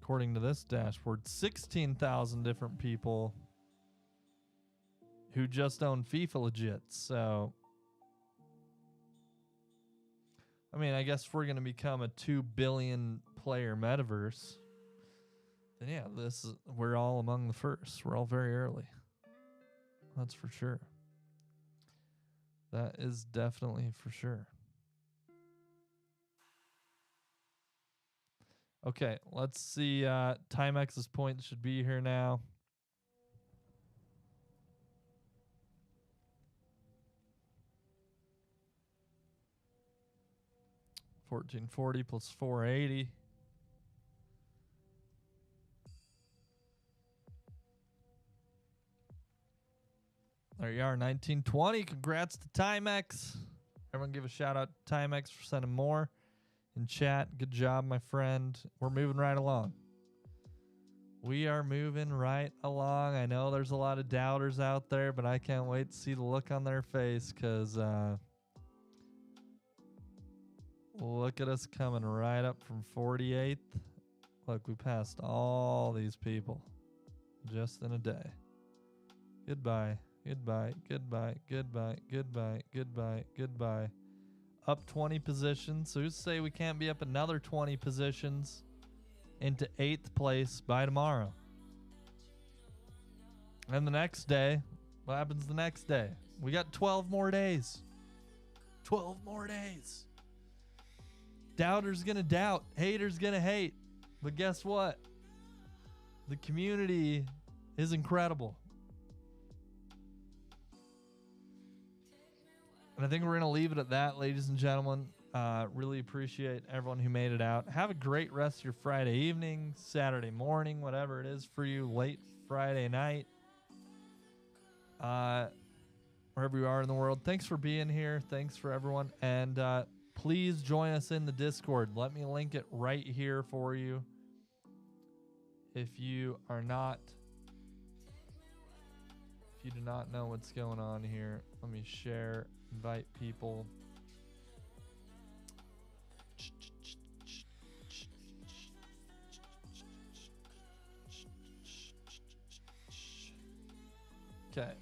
According to this dashboard, 16,000 different people who just own FIFA legits. So, I mean, I guess if we're going to become a 2 billion player metaverse, then yeah, we're all among the first. We're all very early. That's for sure. That is definitely for sure. Okay, let's see. Timex's points should be here now. $14.40 plus $4.80. There you are, $19.20. Congrats to Timex. Everyone give a shout out to Timex for sending more in chat. Good job, my friend. We're moving right along. We are moving right along. I know there's a lot of doubters out there, but I can't wait to see the look on their face because look at us coming right up from 48th. Look, we passed all these people just in a day. Goodbye, goodbye, goodbye, goodbye, goodbye, goodbye, goodbye. Up 20 positions. So who's to say we can't be up another 20 positions into 8th place by tomorrow? And the next day, what happens the next day? We got 12 more days. 12 more days. Doubter's gonna doubt. Hater's gonna hate. But guess what? The community is incredible. And I think we're going to leave it at that, ladies and gentlemen. Really appreciate everyone who made it out. Have a great rest of your Friday evening, Saturday morning, whatever it is for you, late Friday night. Wherever you are in the world. Thanks for being here. Thanks for everyone. And please join us in the Discord. Let me link it right here for you. If you do not know what's going on here, let me share, invite people. Okay.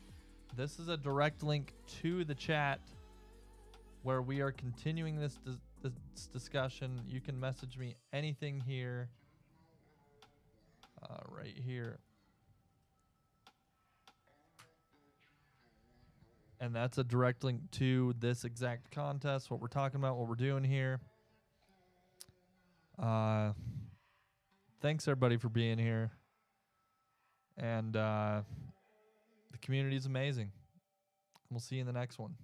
This is a direct link to the chat where we are continuing this discussion. You can message me anything here. Right here. And that's a direct link to this exact contest, what we're talking about, what we're doing here. Thanks, everybody, for being here. And the community is amazing. We'll see you in the next one.